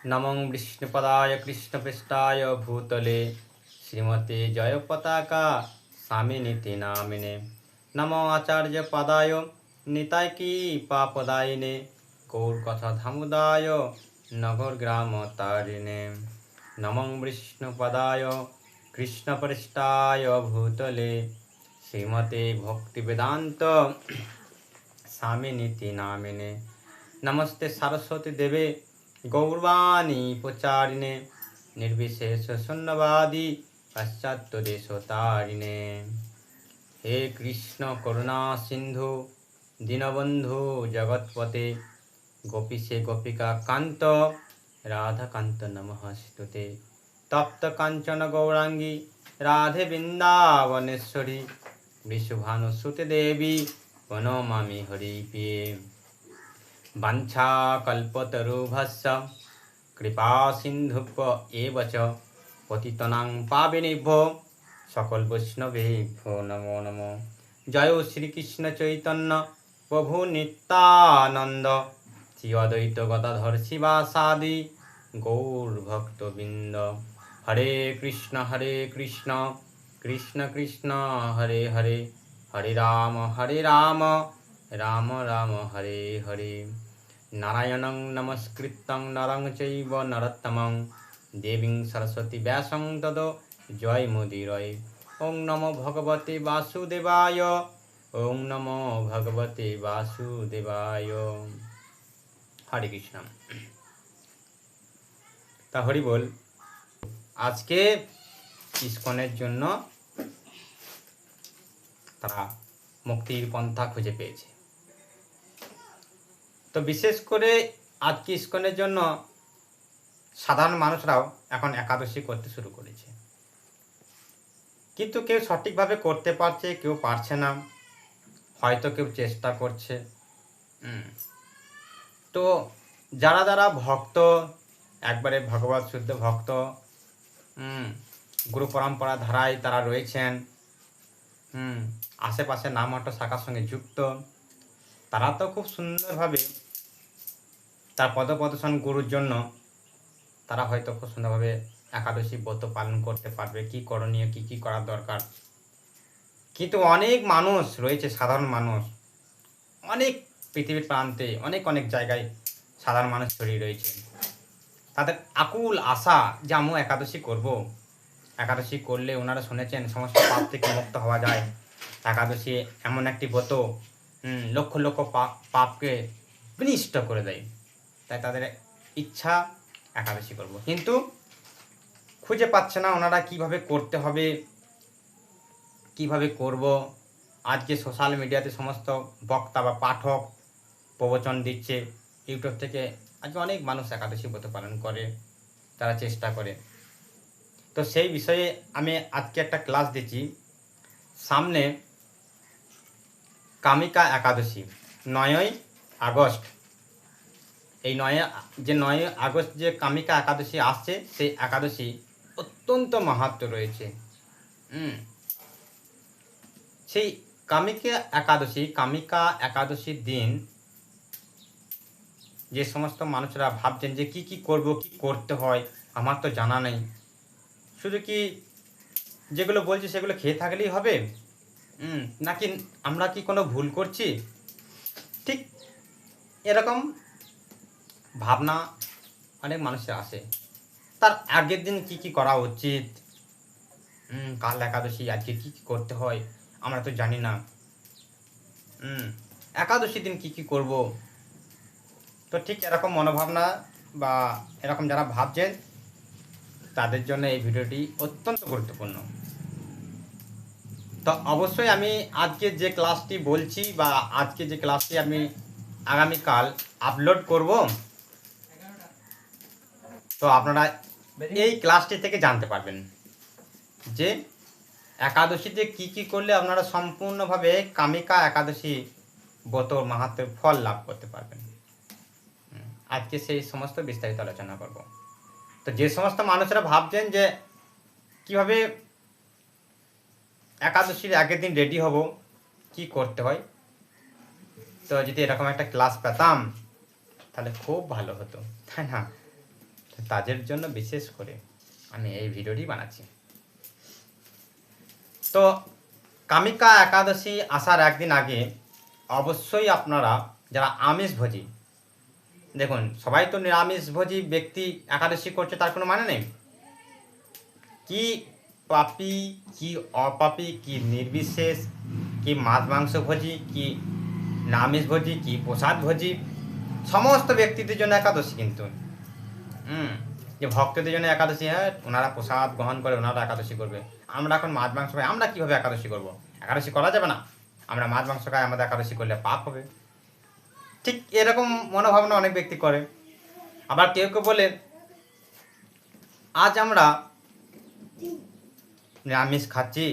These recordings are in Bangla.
नमो विष्णुपदाय कृष्णपृष्ठाय भूतले श्रीमते जय पताका स्वामिनीति नामिने नमो आचार्य पदाय निताय की पापदायिने गौर कथा धामुदाय नगर ग्राम तारिणे नमो विष्णुपदाय कृष्णपृष्ठाय भूतले श्रीमते भक्ति वेदांत स्वामिनीति नामिने नमस्ते सरस्वती देवे गौरवाणी प्रचारिणे निर्विशेष शून्यवादी पाश्चात्य देशतारिणे हे कृष्ण करुणा सिंधु दीनबंधु जगत्पते गोपीशे गोपिका कांत राधा कांत नमस्ते तप्त कांचन गौरांगी राधे वृंदावनेश्वरी वृषभानुसुते देवी वनमामि हरिप्रिये वाञ्छा कल्पतरुभ्यश्च कृपा सिन्धुभ्य एव च पतितानां पावनेभ्यो सकल वैष्णवेभ्यो नमो नमो जय श्री कृष्ण चैतन्य प्रभु नित्यानंद श्री अद्वैत गदाधर शिवासादि गौर भक्तवृंद हरे कृष्ण कृष्ण कृष्ण हरे हरे हरे राम राम राम हरे हरे नारायणं नमस्कृतं नरं चैव नरोत्तमं देवीं सरस्वती व्यासं ततो जयमुदीरये ओं नमो भगवते वासुदेवाय ओं नमो भगवते वासुदेवाय हरे कृष्ण। তা হরি বল। আজকে ইসকনের জন্য তারা মুক্তির পন্থা খুঁজে পেয়েছে। তো বিশেষ করে আজকে ইসকনের জন্য সাধারণ মানুষরাও এখন একাদশী করতে শুরু করেছে, কিন্তু কেউ সঠিকভাবে করতে পারছে, কেউ পারছে না, হয়তো কেউ চেষ্টা করছে। তো যারা যারা ভক্ত, একবারে ভগবত শুদ্ধ ভক্ত, গুরু পরম্পরা ধারায় তারা রয়েছেন, আশেপাশে নামহট্ট শাখার সঙ্গে যুক্ত, তারা তো খুব সুন্দরভাবে তার পদপ্রদর্শন গুরুর জন্য তারা হয়তো খুব সুন্দরভাবে একাদশী ব্রত পালন করতে পারবে, কি করণীয়, কি করার দরকার। কিন্তু অনেক মানুষ রয়েছে, সাধারণ মানুষ, অনেক পৃথিবীর প্রান্তে অনেক জায়গায় সাধারণ মানুষ ছড়িয়ে রয়েছে। তাদের আকুল আশা যে আমি একাদশী করব, একাদশী করলে ওনারা শুনেছেন সমস্ত পাপ থেকে মুক্ত হওয়া যায়। একাদশী এমন একটি ব্রত লক্ষ লক্ষ পাপকে বিনষ্ট করে দেয়, তাই তাদের ইচ্ছা একাদশী করব, কিন্তু খুঁজে পাচ্ছে না ওনারা কিভাবে করতে হবে, কিভাবে করব। আজকে সোশ্যাল মিডিয়াতে সমস্ত বক্তা বা পাঠক প্রবচন দিচ্ছে, ইউটিউব থেকে আজকে অনেক মানুষ একাদশী ব্রত পালন করে, তারা চেষ্টা করে। তো সেই বিষয়ে আমি আজকে একটা ক্লাস দিচ্ছি। সামনে কামিকা একাদশী 9ই আগস্ট, এই 9ই আগস্ট যে কামিকা একাদশী আসছে, সেই একাদশী অত্যন্ত মাহাত্ম্য রয়েছে। সেই কামিকা একাদশীর দিন যে সমস্ত মানুষরা ভাবছেন যে কি করব, কি করতে হয়, আমার তো জানা নেই, শুধু কি যেগুলো বলছি সেগুলো খেয়ে থাকলেই হবে, নাকি আমরা কি কোনো ভুল করছি, ঠিক এরকম ভাবনা অনেক মানুষের আসে। তার আগের দিন কি করা উচিত, কাল একাদশী, আজকে কি করতে হয় আমরা তো জানি না, একাদশী দিন কি করব। তো ঠিক এরকম মনোভাবনা বা এরকম যারা ভাবছেন তাদের জন্য এই ভিডিওটি অত্যন্ত গুরুত্বপূর্ণ। তো অবশ্যই আমি আজকে যে ক্লাসটি বলছি বা আজকে যে ক্লাসটি আমি আগামীকাল আপলোড করব, তো আপনারা এই ক্লাসটি থেকে জানতে পারবেন যে একাদশীতে কি করলে আপনারা সম্পূর্ণভাবে কামিকা একাদশী ব্রত মাহাত্ম্যের ফল লাভ করতে পারবেন। আজকে সেই সমস্ত বিস্তারিত আলোচনা করব। তো যে সমস্ত মানুষরা ভাবছেন যে কিভাবে একাদশীর আগের দিন রেডি হব, কি করতে হয়, তো যদি এরকম একটা ক্লাস পেতাম তাহলে খুব ভালো হতো, তাই না? তাদের জন্য বিশেষ করে আমি এই ভিডিওটি বানাচ্ছি। তো কামিকা একাদশী আসার একদিন আগে অবশ্যই আপনারা যারা আমিষভোজী, দেখুন সবাই তো নিরামিষভোজী ব্যক্তি একাদশী করছে তার কোনো মানে নেই। কি পাপী কি অপাপী কি নির্বিশেষ, কি মাছ মাংসভোজী কি নিরামিষভোজী কি প্রসাদভোজী, সমস্ত ব্যক্তিদের জন্য একাদশী কিন্তু যে ভক্তদের জন্য একাদশী, হ্যাঁ ওনারা প্রসাদ গ্রহণ করে ওনারা একাদশী করবে। আমরা এখন মাছ মাংস খাই, আমরা কীভাবে একাদশী করব? একাদশী করা যাবে না, আমরা মাছ মাংস খাই, আমাদের একাদশী করলে পাপ হবে। ঠিক এরকম মনোভাবনা অনেক ব্যক্তি করে। আবার কেউ কেউ বলে আজ আমরা নিরামিষ খাচ্ছি,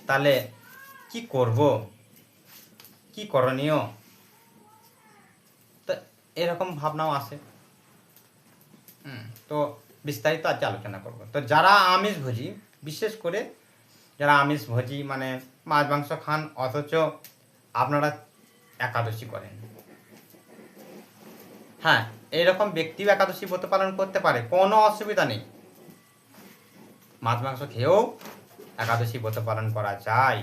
তাহলে কি করব, কি করণীয়, তো এরকম ভাবনাও আসে। তো বিস্তারিত আজকে আলোচনা করব। তো যারা আমিষভোজী, বিশেষ করে যারা আমিষভোজী মানে মাছ মাংস খান অথচ আপনারা একাদশী করেন, হ্যাঁ এইরকম ব্যক্তিও একাদশী ব্রত পালন করতে পারে, কোনো অসুবিধা নেই। মাছ মাংস খেয়েও একাদশী ব্রত পালন করা যায়।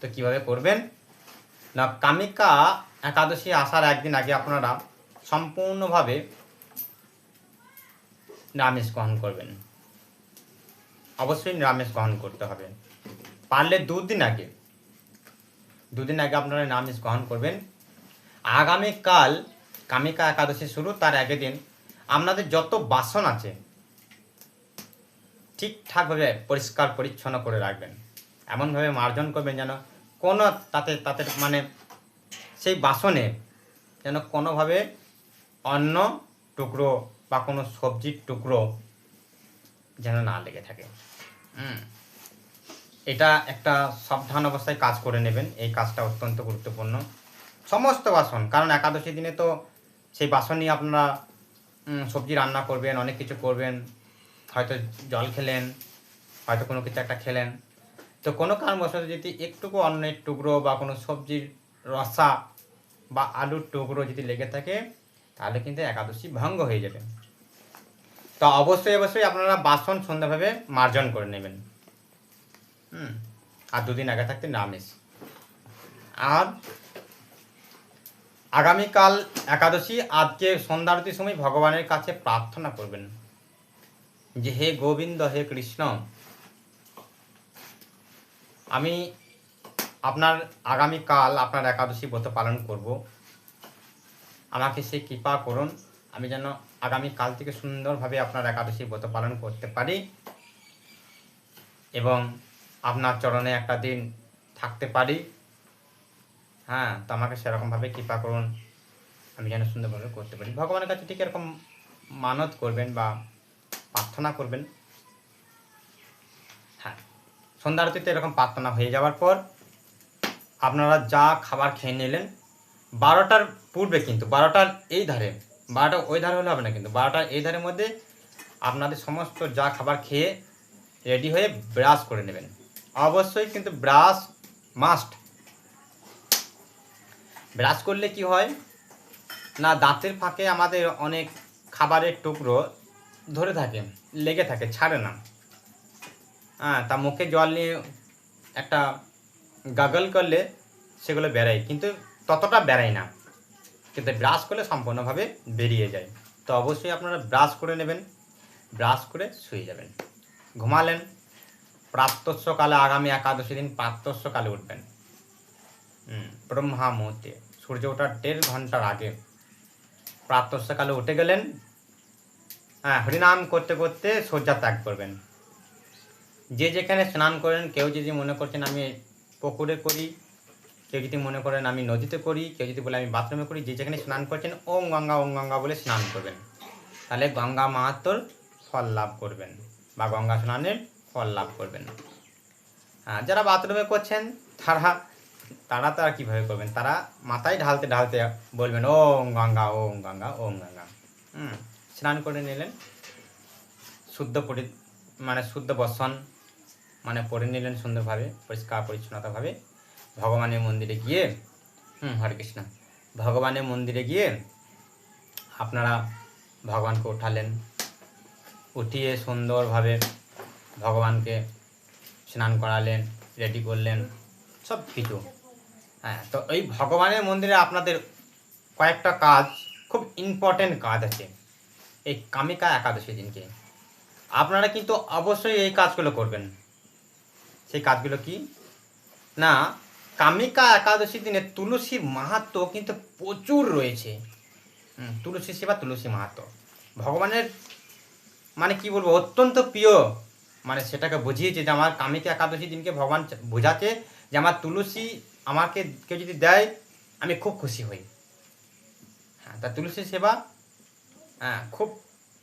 তো কিভাবে করবেন না, কামিকা একাদশী আসার একদিন আগে আপনারা সম্পূর্ণভাবে নিরামিষ গ্রহণ করবেন। অবশ্যই নিরামিষ গ্রহণ করতে হবে। পারলে দুদিন আগে আপনারা নিরামিষ গ্রহণ করবেন। আগামীকাল কামিকা একাদশী শুরু, তার আগের দিন আপনাদের যত বাসন আছে ঠিকঠাকভাবে পরিষ্কার পরিচ্ছন্ন করে রাখবেন। এমনভাবে মার্জন করবেন যেন কোনো তাতে মানে সেই বাসনে যেন কোনোভাবে অন্ন টুকরো বা কোনো সবজির টুকরো যেন না লেগে থাকে। এটা একটা সাবধান অবস্থায় কাজ করে নেবেন, এই কাজটা অত্যন্ত গুরুত্বপূর্ণ। সমস্ত বাসন, কারণ একাদশী দিনে তো সেই বাসন নিয়ে আপনারা সবজি রান্না করবেন, অনেক কিছু করবেন, হয়তো জল খেলেন, হয়তো কোনো কিছু একটা খেলেন, তো কোনো কারণবশত যদি একটুকু অন্নের টুকরো বা কোনো সবজির রসা বা আলুর টুকরো যদি লেগে থাকে, তাহলে কিন্তু একাদশী ভঙ্গ হয়ে যাবে। তো অবশ্যই আপনারা বাসন সুন্দরভাবে মার্জন করে নেবেন। আর দুদিন আগে থাকতে নিরামিষ। আর আগামীকাল একাদশী, আজকে সন্ধ্যা আরতির সময় ভগবানের কাছে প্রার্থনা করবেন যে হে গোবিন্দ, হে কৃষ্ণ, আমি আপনার আগামীকাল আপনার একাদশী ব্রত পালন করব, আমাকে সেই কৃপা করুন, আমি যেন আগামীকাল থেকে সুন্দরভাবে আপনার একাদশী ব্রত পালন করতে পারি এবং আপনার চরণে একটা দিন থাকতে পারি। হ্যাঁ, তো আমাকে সেরকমভাবে কৃপা করুন, আমি যেন সুন্দরভাবে করতে পারি। ভগবানের কাছে ঠিক এরকম মানত করবেন বা প্রার্থনা করবেন। হ্যাঁ, সন্ধ্যা আরতিতে এরকম প্রার্থনা হয়ে যাওয়ার পর আপনারা যা খাবার খেয়ে নিলেন, 12টার পূর্বে কিন্তু 12টার এই ধারে, 12টা ওই ধারে হলে হবে না, কিন্তু 12টার এই ধারের মধ্যে আপনাদের সমস্ত যা খাবার খেয়ে রেডি হয়ে ব্রাশ করে নেবেন। অবশ্যই কিন্তু ব্রাশ মাস্ট। ব্রাশ করলে কি হয় না, দাঁতের ফাঁকে আমাদের অনেক খাবারের টুকরো ধরে থাকে, লেগে থাকে, ছাড়ে না। তা মুখে জল নিয়ে একটা গাগল করলে সেগুলো বেরায়, কিন্তু ততটা বেরায় না, কিন্তু ব্রাশ করলে সম্পূর্ণভাবে বেরিয়ে যায়। তো অবশ্যই আপনারা ব্রাশ করে নেবেন, ব্রাশ করে শুয়ে যাবেন। ঘুমালেন, প্রাতঃকালে আগামী একাদশী দিন প্রাতঃকালে উঠবেন। ব্রহ্মা মুহূর্তে, সূর্য ওঠার 1.5 ঘন্টার আগে প্রাতঃকালে উঠে গেলেন। হরিনাম করতে করতে শয্যা ত্যাগ করবেন। যে যেখানে স্নান করেন, কেউ যদি মনে করছেন আমি পুকুরে করি, কেউ যদি মনে করেন আমি নদীতে করি, কেউ যদি বলে আমি বাথরুমে করি, যে যেখানে স্নান করছেন ওম গঙ্গা বলে স্নান করবেন, তাহলে গঙ্গা মাহাত্ম্যর ফল লাভ করবেন বা গঙ্গা স্নানের ফল লাভ করবেন। যারা বাথরুমে করছেন তারা তো আর কীভাবে করবেন, তারা মাথায় ঢালতে ঢালতে বলবেন ওম গঙ্গা ওম গঙ্গা ওম গঙ্গা। স্নান করে নিলেন, শুদ্ধ বসন মানে পরে নিলেন সুন্দরভাবে, পরিষ্কার পরিচ্ছন্নতাভাবে। ভগবানের মন্দিরে গিয়ে হরে কৃষ্ণ, ভগবানের মন্দিরে গিয়ে আপনারা ভগবানকে উঠালেন, উঠিয়ে সুন্দরভাবে ভগবানকে স্নান করালেন, রেডি করলেন, সব কিছু। হ্যাঁ, তো এই ভগবানের মন্দিরে আপনাদের কয়েকটা কাজ, খুব ইম্পর্টেন্ট কাজ আছে এই কামিকা একাদশী দিনকে। আপনারা কিন্তু অবশ্যই এই কাজগুলো করবেন। সেই কাজগুলো কি না, কামিকা একাদশী দিনে তুলসীর মাহাত্ম্য কিন্তু প্রচুর রয়েছে। তুলসী সেবা, তুলসী মাহাত্ম্য ভগবানের মানে কি বলবো, অত্যন্ত প্রিয়। মানে সেটাকে বুঝিয়েছে যে আমার কামিকা একাদশী দিনকে ভগবান বোঝাচ্ছে যে আমার তুলসী আমাকে কেউ যদি দেয় আমি খুব খুশি হই। হ্যাঁ, তা তুলসী সেবা হ্যাঁ খুব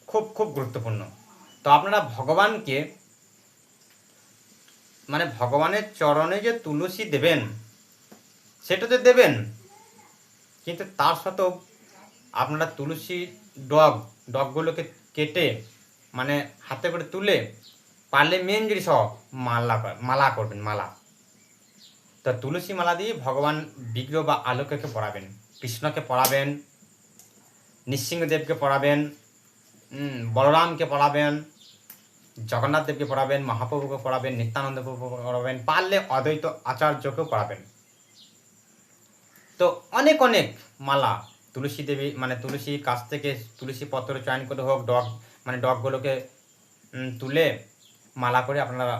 খুব খুব গুরুত্বপূর্ণ। তো আপনারা ভগবানকে মানে ভগবানের চরণে যে তুলসী দেবেন সেটা তো দেবেন, কিন্তু তার সাথেও আপনারা তুলসী ডগগুলোকে কেটে মানে হাতে করে তুলে পারলে মেন জিনিস মালা করবেন, মালা। তো তুলসী মালা দিয়ে ভগবান বিগ্রহ বা আলোককে পড়াবেন, কৃষ্ণকে পড়াবেন, নৃসিংহদেবকে পড়াবেন, বলরামকে পড়াবেন, জগন্নাথ দেবকে পড়াবেন, মহাপ্রভুকে পড়াবেন, নিত্যানন্দ প্রভুকে পড়াবেন, পারলে অদ্বৈত আচার্যকেও পড়াবেন। তো অনেক অনেক মালা তুলসী দেবী মানে তুলসীর কাছ থেকে তুলসী পত্র চয়ন করে হোক, ডগগুলোকে তুলে মালা করে আপনারা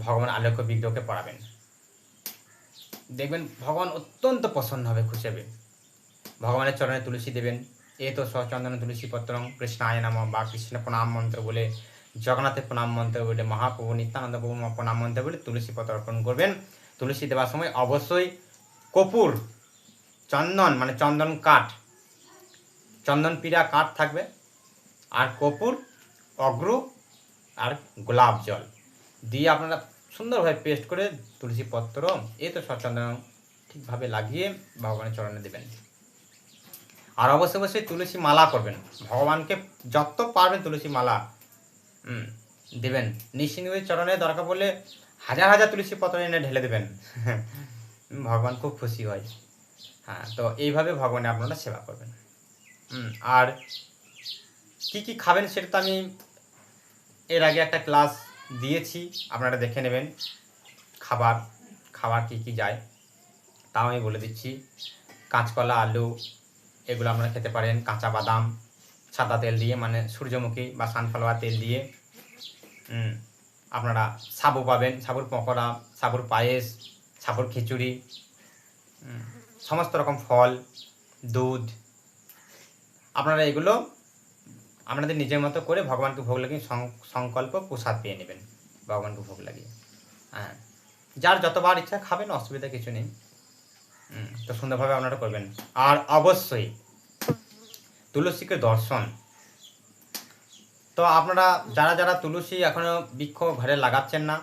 ভগবান আলোক্য বিগ্রহকে পড়াবেন। দেখবেন ভগবান অত্যন্ত প্রসন্ন হবে, খুশি হবে। ভগবানের চরণে তুলসী দেবেন। এ তো সচন্দন তুলসী পত্রং কৃষ্ণায় নমঃ বা কৃষ্ণ প্রণাম মন্ত্র বলে, জগন্নাথের প্রণাম মন্ত্র বলে, মহাপ্রভু নিত্যানন্দ প্রভু প্রণাম মন্ত্র বলে তুলসী পত্র অর্পণ করবেন। তুলসী দেওয়ার সময় অবশ্যই কর্পূর, চন্দন মানে চন্দন কাঠ, চন্দন পিড়া কাঠ থাকবে, আর কর্পূর, অগ্র আর গোলাপ জল দিয়ে আপনারা সুন্দরভাবে পেস্ট করে তুলসী পত্র এই তো সচন্দন ঠিকভাবে লাগিয়ে ভগবানের চরণে দেবেন। আর অবশ্যই অবশ্যই তুলসী মালা করবেন, ভগবানকে যত পারবেন তুলসী মালা দেবেন। নৃসিংহদেবের চরণে দরকার পড়লে হাজার হাজার তুলসী পত্র এনে ঢেলে দেবেন, ভগবান খুব খুশি হয়। হ্যাঁ, তো এইভাবে ভগবানের আপনারা সেবা করবেন। আর কি কি খাবেন সেটা তো আমি এর আগে একটা ক্লাস দিয়েছি, আপনারা দেখে নেবেন। খাবার কি কি যায় তাও আমি বলে দিচ্ছি। কাঁচকলা, আলু এগুলো আপনারা খেতে পারেন। কাঁচা বাদাম সাদা তেল দিয়ে মানে সূর্যমুখী বা সানফ্লাওয়ার তেল দিয়ে। আপনারা সাবু পাবেন, সাবুর পকোড়া, সাবুর পায়েস, সাবুর খিচুড়ি, সমস্ত রকম ফল, দুধ। আপনারা এগুলো আপনাদের নিজের মতো করে ভগবানকে ভোগ লাগিয়ে সংকল্প প্রসাদ পেয়ে নেবেন ভগবানকে ভোগ লাগিয়ে। হ্যাঁ, যার যতবার ইচ্ছা খাবেন, অসুবিধা কিছু নেই। তো সুন্দরভাবে আপনারা করবেন। আর অবশ্যই তুলসীকে দর্শন। তো আপনারা যারা যারা তুলসী এখনো বৃক্ষ ঘরে লাগাচ্ছেন না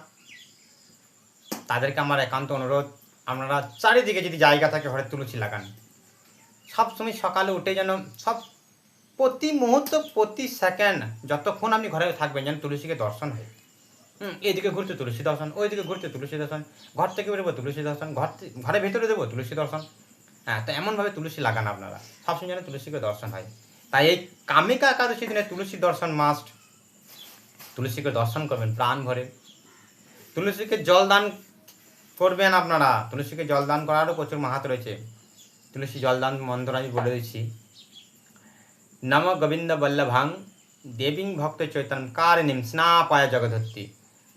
তাদেরকে আমার একান্ত অনুরোধ, আপনারা চারিদিকে যদি জায়গা থাকে ঘরে তুলসী লাগান। সবসময় সকালে উঠে যেন প্রতি মুহূর্ত প্রতি সেকেন্ড যতক্ষণ আপনি ঘরে থাকবেন যেন তুলসীকে দর্শন হয়। এইদিকে ঘুরতে তুলসী দর্শন, ওইদিকে ঘুরতে তুলসী দর্শন, ঘর থেকে বেরোবো তুলসী দর্শন, ঘরের ভেতরে দেবো তুলসী দর্শন। হ্যাঁ, তো এমনভাবে তুলসী লাগান আপনারা, সবসময় যেন তুলসীকে দর্শন হয়। তাই এই কামিকা একাদশী দিনে তুলসী দর্শন মাস্ট। তুলসীকে দর্শন করবেন প্রাণ ভরে। তুলসীকে জল দান করবেন আপনারা। তুলসীকে জল দান করারও প্রচুর মাহাত্ম্য রয়েছে। তুলসী জলদান মন্ত্র আমি বলে দিচ্ছি। নম গোবিন্দ বল্লভাং দেবীং ভক্ত চৈতন্য কারিণীম স্নাপায় জগদ্ধত্রী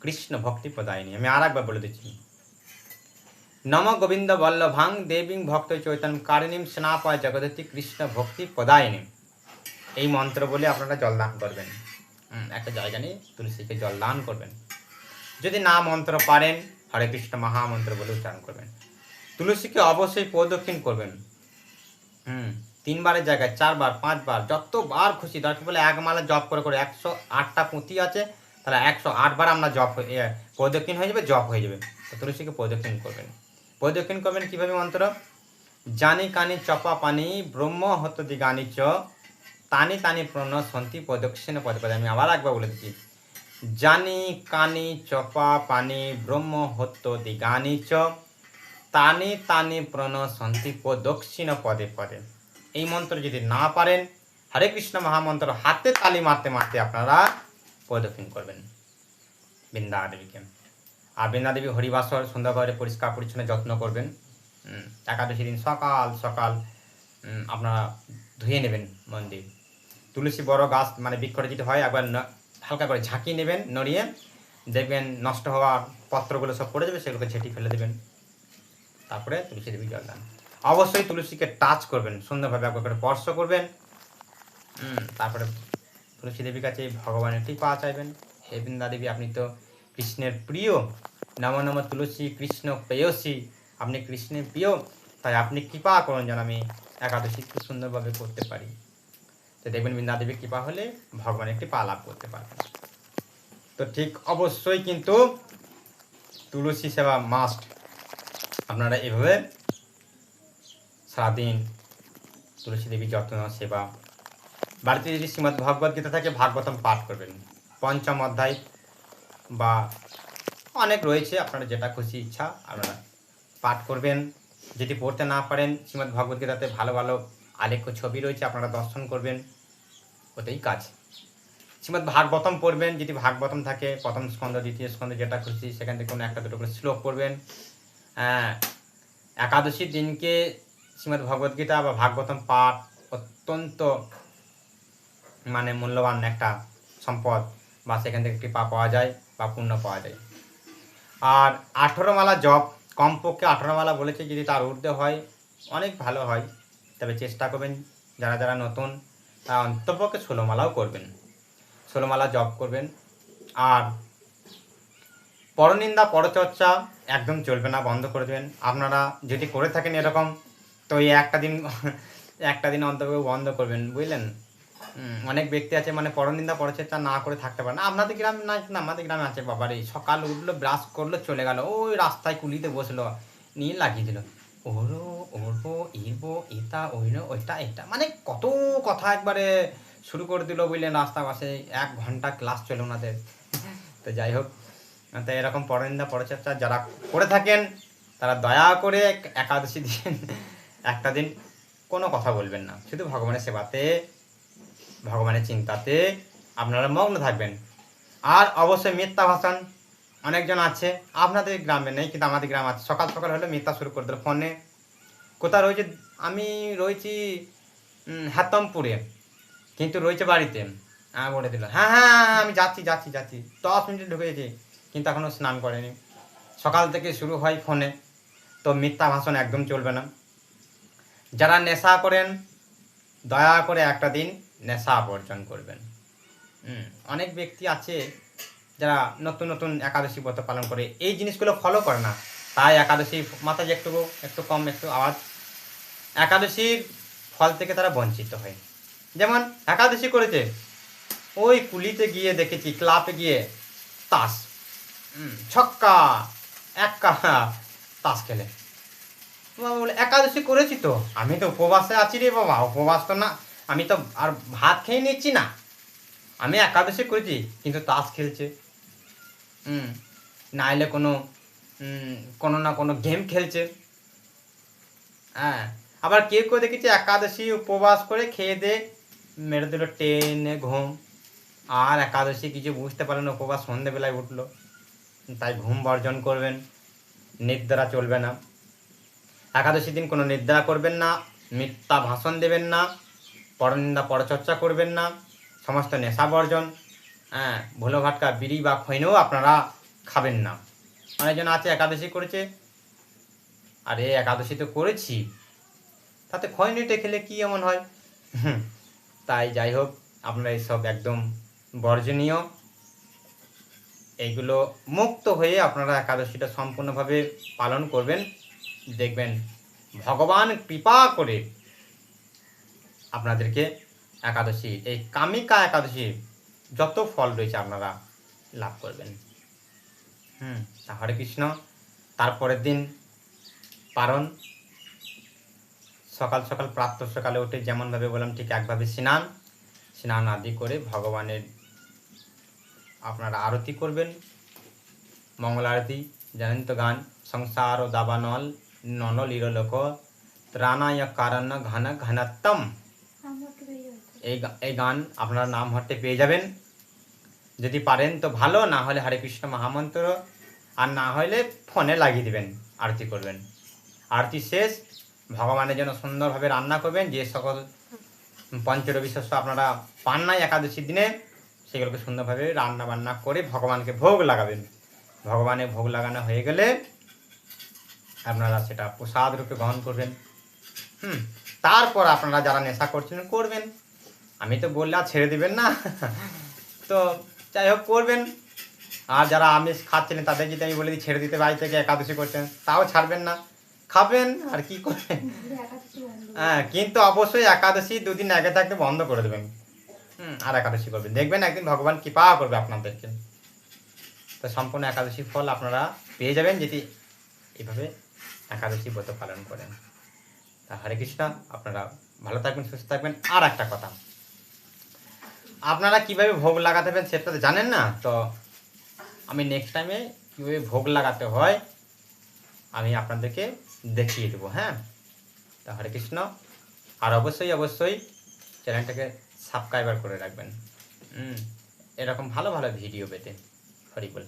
কৃষ্ণ ভক্তি প্রদায়িনী। আমি আর একবার বলে দিচ্ছি। নম গোবিন্দ বল্লভাং দেবীং ভক্ত চৈতন্য কারিণীম স্নাপায় জগদ্ধত্রী কৃষ্ণ ভক্তি প্রদায়িনী। এই মন্ত্র বলে আপনারা জলদান করবেন। একটা জায়গা নিয়ে তুলসীকে জলদান করবেন। যদি না মন্ত্র পারেন হরে কৃষ্ণ মহামন্ত্র বলে উচ্চারণ করবেন। তুলসীকে অবশ্যই প্রদক্ষিণ করবেন। 3 বারের জায়গায় 4 বার 5 বার যতবার খুশি। দরকার বলে এক মালা জপ করে 108টা পুঁতি আছে, তাহলে 108 বার আমরা জপ প্রদক্ষিণ হয়ে যাবে, জপ হয়ে যাবে। তো তুলসীকে প্রদক্ষিণ করবেন। প্রদক্ষিণ করবেন কীভাবে মন্ত্র? জানি কানি চপা পানি ব্রহ্ম হত দিগানি চ তানি তানি প্রণ সন্তি প্রদক্ষিণ পদে পদে। আমি আবার একবার বলে দিচ্ছি। জানি কানি চপা পানি ব্রহ্ম হত দিগানি চ তানি তানি প্রণ সন্তি প্রদক্ষিণ পদে পদে। এই মন্ত্র যদি না পারেন হরে কৃষ্ণ মহামন্ত্র হাতে তালি মারতে মারতে আপনারা প্রদক্ষিণ করবেন বৃন্দা দেবীকে। আর বৃন্দা দেবী হরিবাসর সুন্দর করে পরিষ্কার পরিচ্ছন্ন যত্ন করবেন। একাদশী দিন সকাল সকাল আপনারা ধুয়ে নেবেন মন্দির। তুলসী বড় গাছ মানে বৃক্ষটা যদি হয় একবার হালকা করে ঝাঁকিয়ে নেবেন, নড়িয়ে দেখবেন নষ্ট হওয়া পত্রগুলো সব পড়ে যাবে, সেগুলোকে ঝেঁটি ফেলে দেবেন। তারপরে তুলসী দেবী জল দেন। অবশ্যই তুলসীকে টাচ করবেন, সুন্দরভাবে একবার করে স্পর্শ করবেন। তারপরে তুলসী দেবীর কাছে ভগবানের কৃপা চাইবেন। হে বৃন্দা দেবী, আপনি তো কৃষ্ণের প্রিয়, নম নম তুলসী কৃষ্ণ প্রেয়সী, আপনি কৃষ্ণের প্রিয়, তাই আপনি কৃপা করুন যেন আমি একাদশী খুব সুন্দরভাবে করতে পারি। তো দেখবেন বৃন্দা দেবীর কৃপা হলে ভগবানের কৃপা লাভ করতে পারবেন। তো ঠিক অবশ্যই কিন্তু তুলসী সেবা মাস্ট। আপনারা এভাবে সারাদিন তুলসী দেবীর যত্ন সেবা। বাড়িতে যদি শ্রীমদ্ ভগবদ গীতা থাকে ভাগবতম পাঠ করবেন, পঞ্চম অধ্যায় বা অনেক রয়েছে, আপনারা যেটা খুশি ইচ্ছা আপনারা পাঠ করবেন। যদি পড়তে না পারেন শ্রীমদ্ ভগবদ গীতাতে ভালো ভালো আলেখ্য ছবি রয়েছে, আপনারা দর্শন করবেন, ওতেই কাজ। শ্রীমদ্ ভাগবতম পড়বেন, যদি ভাগবতম থাকে প্রথম স্কন্ধ দ্বিতীয় স্কন্ধ যেটা খুশি সেখান থেকে কোনো একটা দুটো করে শ্লোক পড়বেন। একাদশীর দিনকে শ্রীমদ্ ভগবদ্গীতা বা ভাগবতম পাঠ অত্যন্ত মানে মূল্যবান একটা সম্পদ, বা সেখান থেকে কৃপা পাওয়া যায় বা পুণ্য পাওয়া যায়। আর 18 মালা জপ, কমপক্ষে 18 মালা বলেছে, যদি তার ঊর্ধ্বে হয় অনেক ভালো হয়। তবে চেষ্টা করবেন যারা যারা নতুন তারা অন্তপক্ষে 16 মালাও করবেন, 16 মালা জপ করবেন। আর পরনিন্দা পরচর্চা একদম চলবে না, বন্ধ করে দেবেন। আপনারা যদি করে থাকেন এরকম, তো এই একটা দিন অন্তত বন্ধ করবেন, বুঝলেন। অনেক ব্যক্তি আছে মানে পরনিন্দা পরচর্চা না করে থাকতে পারে না। আপনাদের গ্রামে না, আমাদের গ্রামে আছে, বাবারে সকাল উঠলো ব্রাশ করলো চলে গেল, ওই রাস্তায় কুলিতে বসলো, নিয়ে লাগিয়ে দিল ওরবো ইরবো এটা ওইনো ওইটা এটা, মানে কত কথা একবারে শুরু করে দিল, বুঝলেন। রাস্তা পাশে 1 ঘন্টা ক্লাস চলে ওনাদের। তো যাই হোক, তো এরকম পরনিন্দা পরচর্চা যারা করে থাকেন তারা দয়া করে একাদশী দিন একটা দিন কোনো কথা বলবেন না, শুধু ভগবানের সেবাতে ভগবানের চিন্তাতে আপনারা মগ্ন থাকবেন। আর অবশ্যই মিথ্যা ভাষণ, অনেকজন আছে, আপনাদের গ্রামে নেই কিন্তু আমাদের গ্রাম আছে, সকাল সকাল হলে মিথ্যা শুরু করে দিল ফোনে। কোথায় রয়েছে? আমি রয়েছি হাতমপুরে, কিন্তু রয়েছে বাড়িতে। বলে দিল হ্যাঁ হ্যাঁ আমি যাচ্ছি 10 মিনিটে ঢুকেছি, কিন্তু এখনও স্নান করেনি। সকাল থেকে শুরু হয় ফোনে। তো মিথ্যা ভাষণ একদম চলবে না। যারা নেশা করেন দয়া করে একটা দিন নেশা বর্জন করবেন। অনেক ব্যক্তি আছে যারা নতুন নতুন একাদশী ব্রত পালন করে, এই জিনিসগুলো ফলো করে না, তাই একাদশী মাথায় একটু কম একটু আওয়াজ, একাদশীর ফল থেকে তারা বঞ্চিত হয়। যেমন একাদশী করেছে, ওই কুলিতে গিয়ে দেখেছি ক্লাবে গিয়ে তাস, ছক্কা এক্কা তাস খেলে। বলে একাদশী করেছি তো, আমি তো উপবাসে আছি রে বাবা, উপবাস তো না, আমি তো আর ভাত খেয়ে নিচ্ছি না, আমি একাদশী করেছি, কিন্তু তাস খেলছে। না এলে কোনো না কোনো গেম খেলছে। আবার কেউ কেউ দেখেছি একাদশী উপবাস করে খেয়ে দিয়ে মেরে দিল টেনে ঘুম, আর একাদশী কিছু বুঝতে পারলেন, উপবাস সন্ধ্যেবেলায় উঠলো। তাই ঘুম বর্জন করবেন, নিদ্রা চলবে না। একাদশী দিন কোনো নিদ্রা করবেন না, মিথ্যা ভাষণ দেবেন না, পরনিন্দা পরচর্চা করবেন না, সমস্ত নেশা বর্জন। ভুলো ভাটকা বিড়ি বা খৈনও আপনারা খাবেন না। অনেকজন আছে একাদশী করেছে, আরে একাদশী তো করেছি, তাতে খৈনিটা খেলে কি এমন হয়? তাই যাই হোক, আপনারা এইসব একদম বর্জনীয়, এইগুলো মুক্ত হয়ে আপনারা একাদশীটা সম্পূর্ণভাবে পালন করবেন। দেখবেন ভগবান কৃপা করে আপনাদেরকে একাদশী, এই কামিকা একাদশী যত ফল রয়েছে আপনারা লাভ করবেন। হরে কৃষ্ণ। তারপরের দিন পারণ, সকাল সকাল প্রাতঃ সকালে উঠে যেমনভাবে বললাম ঠিক একভাবে স্নান আদি করে ভগবানের আপনারা আরতি করবেন, মঙ্গল আরতি। জানেন তো গান, সংসার ও দাবানল নল লিরলোক ত্রাণায় কারণ ঘন ঘনত্তম এই গান আপনারা নাম হট্টে পেয়ে যাবেন। যদি পারেন তো ভালো, না হলে হরে কৃষ্ণ মহামন্ত্র, আর না হলে ফোনে লাগিয়ে দিবেন, আরতি করবেন। আরতি শেষ ভগবানের জন্য সুন্দরভাবে রান্না করবেন। যে সকল পঞ্চরবি শস্য আপনারা পান নাই একাদশীর দিনে, সেগুলোকে সুন্দরভাবে রান্না বান্না করে ভগবানকে ভোগ লাগাবেন। ভগবানের ভোগ লাগানো হয়ে গেলে আপনারা সেটা প্রসাদ রূপে গ্রহণ করবেন। তারপর আপনারা যারা নেশা করছেন করবেন, আমি তো বললে আর ছেড়ে দিবেন না। তো যাই হোক করবেন। আর যারা আমিষ খাচ্ছিলেন তাদের যদি আমি বলে দিই ছেড়ে দিতে, বাড়ি থেকে একাদশী করছেন, তাও ছাড়বেন না, খাবেন আর কি করবেন। হ্যাঁ, কিন্তু অবশ্যই একাদশী দুদিন আগে থাকতে বন্ধ করে দেবেন। আর একাদশী করবেন, দেখবেন একদিন ভগবান কৃপা করবে আপনাদেরকে। তো সম্পূর্ণ একাদশী ফল আপনারা পেয়ে যাবেন যদি এইভাবে একাদশী ব্রত পালন করেন। তা হরে কৃষ্ণ, আপনারা ভালো থাকবেন, সুস্থ থাকবেন। আর একটা কথা, আপনারা কিভাবে ভোগ লাগাতে হবে সেটা তো জানেন না, তো আমি নেক্সট টাইমে কীভাবে ভোগ লাগাতে হয় আমি আপনাদেরকে দেখিয়ে দেবো। হ্যাঁ, তা হরে কৃষ্ণ। আর অবশ্যই অবশ্যই চ্যানেলটাকে সাবস্ক্রাইবার করে রাখবেন এরকম ভালো ভালো ভিডিও পেতে। হরি বল।